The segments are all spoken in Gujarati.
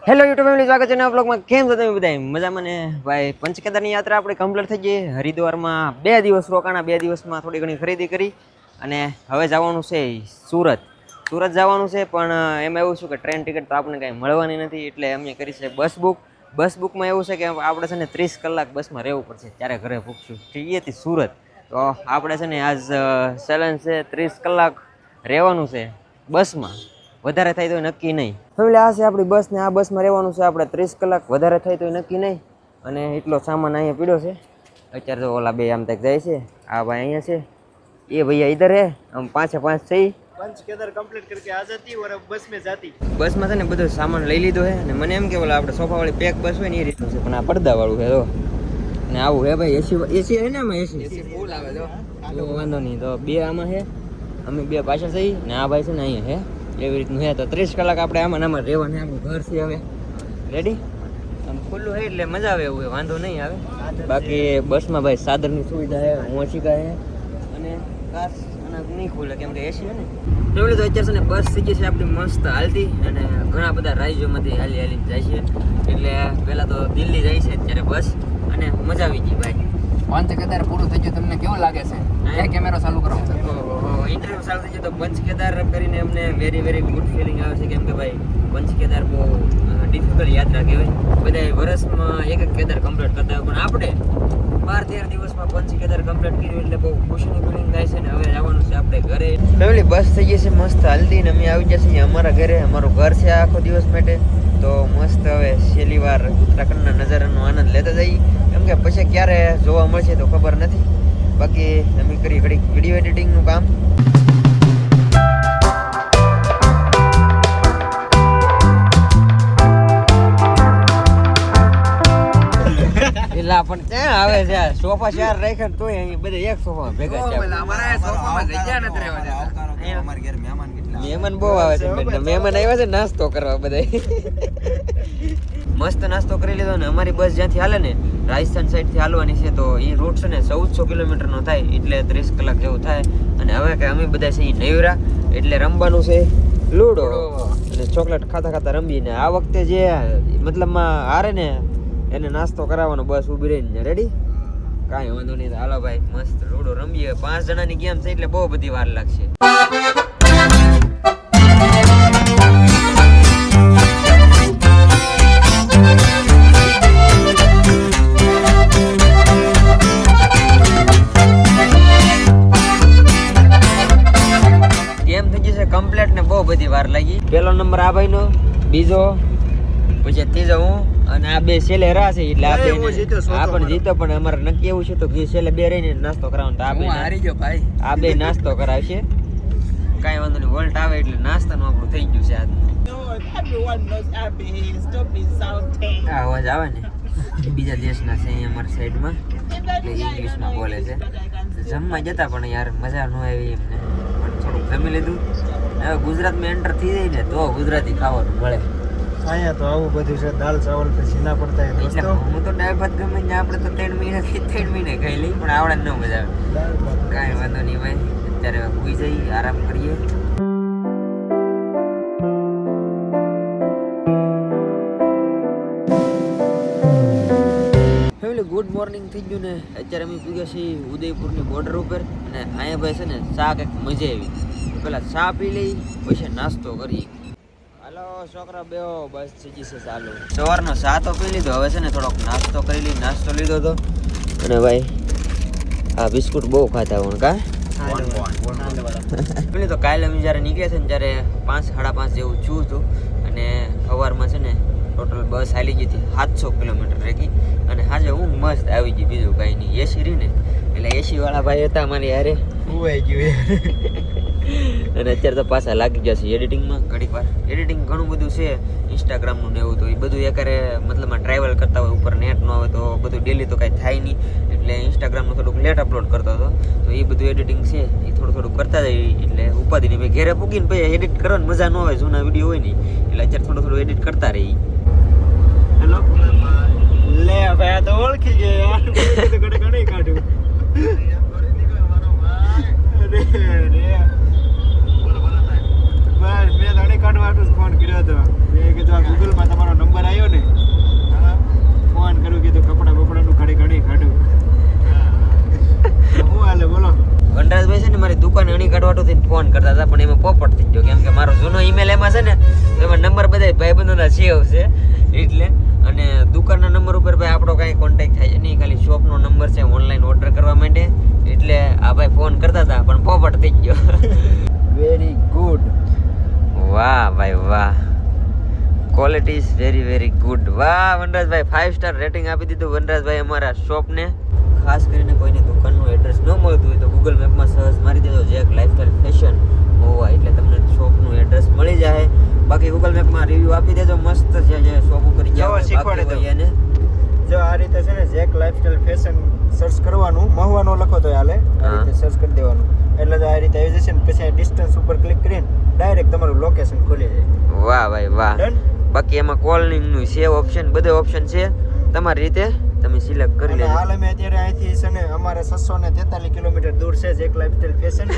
હેલો યુટ્યુબ ફેમિલી, સ્વાગત છે નવા બ્લોગમાં. કેમ છો તમે બધા? મજામાં ને ભાઈ? પંચકેદારની યાત્રા આપણે કમ્પ્લીટ થઈ ગઈ. હરિદ્વારમાં 2 દિવસ રોકાણા. 2 દિવસમાં થોડી ઘણી ખરીદી કરી અને હવે જવાનું છે સુરત. સુરત જવાનું છે, પણ એમાં એવું છે કે ટ્રેન ટિકિટ તો આપણને કાંઈ મળવાની નથી, એટલે અમે કરી છે બસ બુક. બસ બુકમાં એવું છે કે આપણે છે ને 30 કલાક બસમાં રહેવું પડશે, ત્યારે ઘરે પૂછશું થી સુરત. તો આપણે છે ને આજ ચેલેન્જ છે 30 કલાક રહેવાનું છે બસમાં. વધારે થાય તો નક્કી નહીં. ફેમિલી, આ છે આપણી બસ ને આ બસમાં રહેવાનું છે આપણે 30 કલાક. વધારે થાય તો નક્કી નહીં. અને એટલો સામાન અહીંયા પીડ્યો છે. અત્યારે તો ઓલા બે આમ તક જાય છે, આ ભાઈ અહીંયા છે, એ ભૈયા ઇધર હે. આમ 5 થઈ. पंचकेदार कंप्लीट करके आ जाती और अब बस में जाती. બસમાં છે ને બધો સામાન લઈ લીધો છે અને મને એમ કે ઓલા આપણે સોફાવાળી પેક બસ હોય ને એ રીતનું છે, પણ આ પડદાવાળું છે. તો ને આવું હે ભાઈ. એસી હે ને આમાં? એસી ફૂલ આવે. તો વાંધો નહીં. તો બે આમાં છે, અમે બે પાછળ થઈ ને આ ભાઈ છે ને અહીંયા છે. એવી રીતનું છે. તો 30 કલાક આપણે આમાં આમાં રહેવાનું. આપણું ઘર છે હવે રેડી. આમ ખુલ્લું છે એટલે મજા આવે એવું, વાંધો નહીં આવે. બાકી બસમાં ભાઈ સાદરની સુવિધા છે, ઓછીકા છે અને કાચ નહીં ખુલે કેમ કે એસી છે ને. એટલે તો અત્યારે છે ને બસ થઈ ગઈ છે આપણી મસ્ત હાલતી, અને ઘણા બધા રાજ્યોમાંથી હાલી જાય છે. એટલે પહેલાં તો દિલ્હી જાય છે અત્યારે બસ, અને મજા આવી ગઈ ભાઈ. પંચકેદાર પૂરું થઈ ગયું, તમને કેવું લાગે છે? કેમેરો ચાલુ કરો. ઇન્ટરવ્યુ ચાલુ થઈ ગયો તો પંચકેદાર કરીને અમને વેરી વેરી ગુડ ફિલિંગ આવે છે, કેમ કે ભાઈ પંચકેદાર બહુ ડિફિકલ્ટ યાત્રા કહેવાય. બધા વર્ષમાં એક કેદાર કમ્પ્લીટ કરતા હોય, પણ આપણે 12-13 દિવસમાં પંચકેદાર કમ્પ્લીટ કર્યું એટલે બહુ ખુશીની ફિલિંગ થાય છે. ને હવે જવાનું છે આપણે ઘરે. ફેમિલી, બસ થઈ ગઈ છે મસ્ત હાલતી ને અમે આવી ગયા છીએ અમારા ઘરે. અમારું ઘર છે આખો દિવસ માટે. તો મસ્ત હવે છેલ્લી વાર ઉત્તરાખંડના નજારાનો આનંદ લેતા જઈએ, કેમ કે પછી ક્યારે જોવા મળશે તો ખબર નથી. બાકી અમે કરી ઘડી વિડીયો એડિટિંગનું કામ. પણ ક્યાં આવે છે? સોફા 4 રાખ્યા તોય અહીં બધે એક સોફા ભેગા છે. મહેમાન બહુ આવે છે. મહેમાન આવ્યા છે નાસ્તો કરવા બધા. મસ્ત નાસ્તો કરી લીધો ને અમારી બસ જ્યાંથી હાલે ને રાજસ્થાન સાઈડ થી હાલવાની છે, તો એ રૂટ છે ને 1400 કિલોમીટરનો થાય, એટલે 30 કલાક જેવું થાય. અને હવે કે અમે બધા છે એ નૈવરા, એટલે રમવાનું છે લૂડો અને ચોકલેટ ખાતા ખાતા રમીને. આ વખતે જે મતલબમાં હારે ને એને નાસ્તો કરાવવાનો બસ ઊભી રહીને. રેડી? કાંઈ વાંધો નહીં. હાલો ભાઈ, મસ્ત લૂડો રમીએ. 5 જણાની ગેમ છે એટલે બહુ બધી વાર લાગશે. ગેમ થઈ જશે કમ્પ્લીટ ને બહુ બધી વાર લાગી. પહેલો નંબર આ ભાઈનો, બીજો, પછી ત્રીજો હું, અને આ બે છેલ્લે હરા છે. એટલે આ પણ જીતો, પણ અમારે નક્કી એવું છે તો છેલ્લે બે રહીને નાસ્તો કરાવવાનો. આ બે હારી ગયો ભાઈ. આ બે નાસ્તો કરાવશે. કાંઈ વાંધો નહીં, વોલ્ટ આવે એટલે નાસ્તાનું આપણું થઈ ગયું છે આજ. આ અવાજ આવે ને બીજા દેશના છે અહીંયા અમારી સાઈડમાં, એટલે ઇંગ્લિશમાં બોલે છે. જમવા જતા પણ યાર મજા ન આવી એમને, પણ થોડુંક જમી લીધું. હવે ગુજરાતમાં એન્ટર થઈ જાય ને તો ગુજરાતી ખાવાનું મળે. અહીંયા તો આવું બધું છે, દાળ ચાવલ પછી ના પડતા હોય દોસ્તો. હું તો દાળ ભાત ગમે ને આપણે તો 3 મહિને ખાઈ લઈ, પણ આવડે ન મજા આવે. કાંઈ વાંધો નહીં ભાઈ, અત્યારે સુઈ જઈએ, આરામ કરીએ. ગુડ મોર્નિંગ થઈ ગયું ને અત્યારે અમે પીગ્યા છીએ ઉદયપુરની બોર્ડર ઉપર. અને અહીંયા ભાઈ છે ને ચા કંઈક મજા આવી. પેલા ચા પી લઈ પછી નાસ્તો કરી. હાલો છોકરા બેહો, બસ થઈ ગઈ છે ચાલુ. સવારનો ચા તો પી લીધો, હવે છે ને થોડોક નાસ્તો કરી લઈ. નાસ્તો લીધો હતો. અને ભાઈ આ બિસ્કુટ બહુ ખાતા હોય કા પેલી. તો કાલે અમે જ્યારે નીકળ્યા છે ને ત્યારે 5-5:30 જેવું છું હતું. અને સવારમાં છે ને ટોટલ બસ હાલી ગઈ હતી 700 કિલોમીટર રેગી. અને આજે હું મસ્ત આવી ગઈ, બીજું કાંઈ નહીં. એસી રહી ને એટલે એસી વાળા ભાઈ હતા અમારી યારે, ઉવાઈ ગયું. અને અત્યારે તો પાછા લાગી ગયા છે એડિટિંગમાં. ઘડીક વાર એડિટિંગ ઘણું બધું છે ઇન્સ્ટાગ્રામનું ને એવું, તો એ બધું એકારે મતલબમાં ટ્રાવેલ કરતા હોય, ઉપર નેટ ન આવે તો બધું ડેલી તો કાંઈ થાય નહીં, એટલે ઇન્સ્ટાગ્રામનું થોડુંક લેટ અપલોડ કરતો હતો. તો એ બધું એડિટિંગ છે એ થોડું કરતા જાય, એટલે ઉપાધિ નહીં. ભાઈ ઘેરે પૂગીને પછી એડિટ કરવાની મજા ન આવે, જૂના વિડીયો હોય ને, એટલે અત્યારે થોડું એડિટ કરતા રહી. હેલો લે ભાઈ, તો ઓળખી ગયા યાર. ઘડે ઘડે કાઢું. અરે બસ મેં ધડે કાઢવા ફોન કર્યો હતો. મેં કીધું ગૂગલમાં તમારો નંબર સેવ છે એટલે. અને દુકાનના નંબર ઉપર ભાઈ આપણો કાંઈ કોન્ટેક્ટ થાય નહીં, ખાલી શોપનો નંબર છે ઓનલાઈન ઓર્ડર કરવા માટે. એટલે આ ભાઈ ફોન કરતા હતા પણ પોપટ થઈ ગયો. Very good. વાહ ભાઈ વાહ, quality is very very good. વાહ વનરાજભાઈ 5 સ્ટાર રેટિંગ આપી દીધું વનરાજભાઈ અમારા શોપને. ખાસ કરીને કોઈને દુકાનનું એડ્રેસ ન મળતું હોય તો ગૂગલ મેપમાં સર્ચ મારી દેજો જેક લાઇફસ્ટાઈલ ફેશન હોવા, એટલે તમને શોપનું એડ્રેસ મળી જાય. બાકી ગૂગલ મેપમાં રિવ્યુ આપી દેજો મસ્ત છે જે શોપ ઉપર શીખવાડે એને. જો આ રીતે છે ને જેક લાઇફસ્ટાઈલ ફેશન સર્ચ કરવાનું, મહુવાનો લખો તો હાલે, આ રીતે સર્ચ કરી દેવાનું એટલે જો આ રીતે આવી જશે ને પછી ડિસ્ટન્સ ઉપર ક્લિક કરીને ડાયરેક્ટ તમારું લોકેશન ખુલી જાય. વાહ ભાઈ વાહ. બાકી એમાં કોલિંગનું સેવ ઓપ્શન બધે ઓપ્શન છે, તમારી રીતે તમે સિલેક્ટ કરી લેજો. હાલ અમે અત્યારે અહીંથી છે ને અમારે 643 કિલોમીટર દૂર છે જેક લાઇફસ્ટાઈલ ફેશન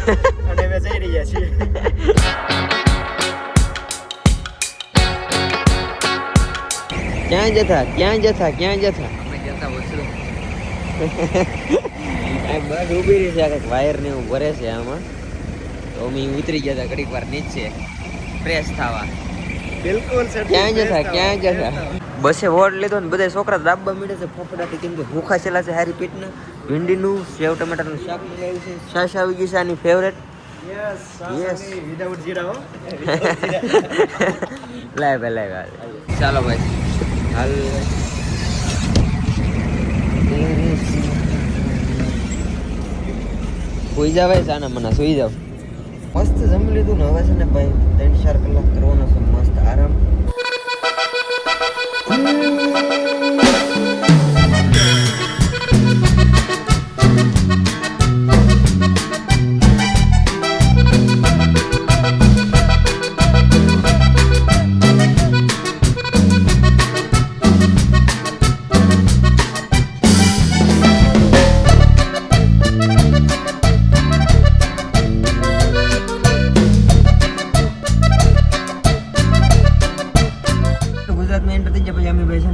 અને અમે જઈ રહ્યા છીએ. ક્યાં જતા અમે જતા વસલું. બસ ઊભી રહી છે, વાયર ને એવું ભરે છે આમાં. તો અમે ઉતરી ગયા હતા ઘડીક વાર નીચે ફ્રેશ થવા. બિલકુલ સર. ક્યાં જતા બસે વોટ લીધો ને બધા છોકરા દાબવા મીડે છે ફફડાટી, કેમ કે ભૂખા છેલ્લા છે હારી પેટના. ભીંડીનું સેવ ટમેટાનું શાક લઈ આવ્યું છે, છાશ આવી ગઈ છે આની ફેવરેટ. યસ વિધાઉટ જીરા હો. લાવ ચાલો ભાઈ હાલ. સુઈ જાવ ભાઈ, સાના મના સુઈ જાવ. મસ્ત જમી લીધું ને હવે છે ને ભાઈ 3-4 કલાક કરવાનો છે મસ્ત આરામ.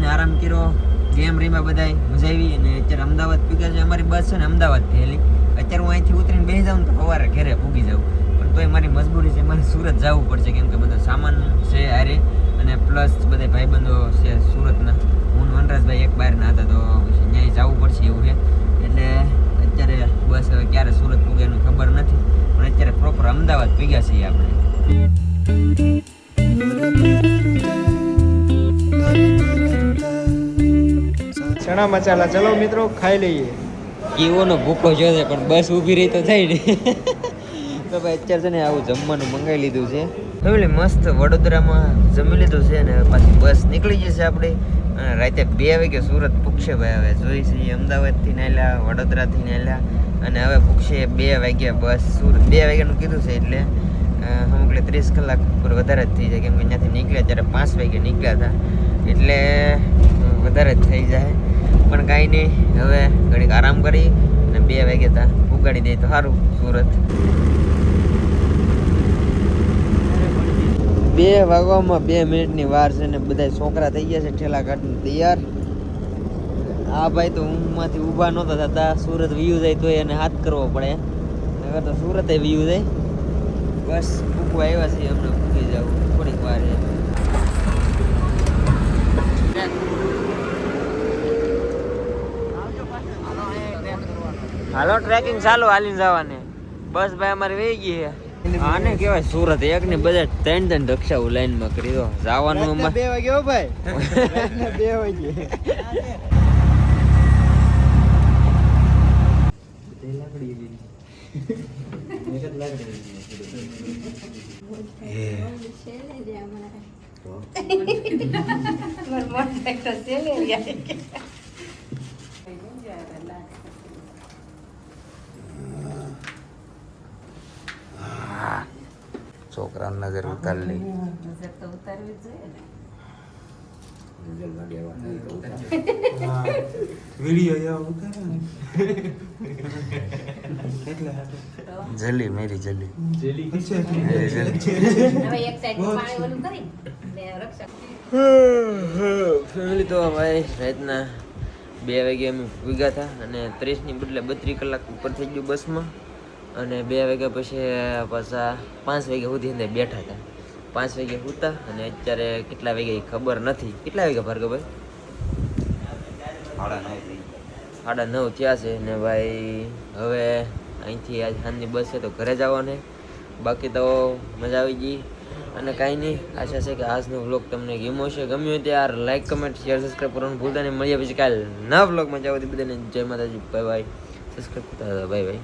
આરામ કર્યો, ગેમ રમ્યા બધાય, મજા આવી. અને અત્યારે અમદાવાદ પીગા છે, અમારી બસ છે ને અમદાવાદથી હેલી. અત્યારે હું અહીંથી ઉતરીને બેસી જાઉં ને તો સવારે ઘરે પૂગી જાઉં, પણ તોય મારી મજબૂરી છે, મારે સુરત જવું પડશે કેમ કે બધો સામાન છે આરે, અને પ્લસ બધા ભાઈબંધો છે સુરતના. હું વનરાજભાઈ એક બહાર ના હતા તો પછી ત્યાં જવું પડશે એવું છે. એટલે અત્યારે બસ હવે ક્યારે સુરત પૂગે એનું ખબર નથી, પણ અત્યારે પ્રોપર અમદાવાદ પીગા છીએ આપણે. ચણા મસાલા ચલો મિત્રો ખાઈ લઈએ. કીવોનો ભૂકો જોશે પણ બસ ઊભી રહી તો થઈ ને. તો ભાઈ અત્યારે છે ને આવું જમવાનું મંગાવી લીધું છે ફેમિલી. મસ્ત વડોદરામાં જમી લીધું છે ને પાછી બસ નીકળી જશે આપણી. અને રાતે 2 વાગે સુરત પૂગશે ભાઈ. હવે જોઈ છીએ અમદાવાદથી નાલ્યા, વડોદરાથી નાલ્યા, અને હવે પૂગશે 2 વાગ્યા બસ સુરત. 2 વાગ્યાનું કીધું છે એટલે અમુક 30 કલાક ઉપર વધારે જ થઈ જાય, કેમ કે ત્યાંથી નીકળ્યા ત્યારે 5 વાગે નીકળ્યા હતા એટલે વધારે જ થઈ જાય. પણ કાંઈ નહીં, હવે ઘડીક આરામ કરી અને 2 વાગે ત્યાં ઉગાડી દે તો સારું સુરત. 2 વાગવામાં 2 મિનિટની વાર છે ને બધા છોકરા થઈ ગયા છે ઠેલા કાઢીને તૈયાર. આ ભાઈ તો ઊંઘમાંથી ઊભા નહોતા થતા. સુરત વ્યૂ જાય તો એને હાથ કરવો પડે, નકર તો સુરતે વ્યૂ જાય. બસ પૂકવા આવ્યા છીએ, અમને પૂકી જાવ થોડીક વાર. હાલો ટ્રેકિંગ ચાલુ હાલીને જવાને. બસ ભાઈ અમારી વહી ગઈ છે. આને કહેવાય સુરત. એક ને બધા 3 રક્ષાઓ લાઈનમાં કરી દો જવાનું. 2 વાગે હો ભાઈ. 2 વાગે. છોકરા નજર ઉતારી લે. જલી મેરી જલી ફેમિલી. તો ભાઈ રાતના 2 વાગે અમે ભૂગ્યા હતા અને 30ની બદલે 32 કલાક ઉપર થઈ ગયું બસમાં. અને 2 વાગ્યા પછી પાછા 5 વાગ્યા સુધી અંદર બેઠા હતા. 5 વાગે સૂતા અને અત્યારે કેટલા વાગે ખબર નથી. કેટલા વાગે ભાર્ગવભાઈ? 9:30 થયા છે ને ભાઈ. હવે અહીંથી આજ સાંજની બસ છે તો ઘરે જવાને. બાકી તો મજા આવી ગઈ અને કાંઈ નહીં. આશા છે કે આજનો વ્લોગ તમને ગમ્યો છે. ગમ્યું હોય તો યાર લાઈક કમેન્ટ શેર સબસ્ક્રાઈબ કરવાનું ભૂલતા નહીં. મળીએ પછી કાલે નવા વ્લોગમાં જાવ બધાને જય માતાજી. Bye bye. સબસ્ક્રાઈબ કરતા બાય બાય.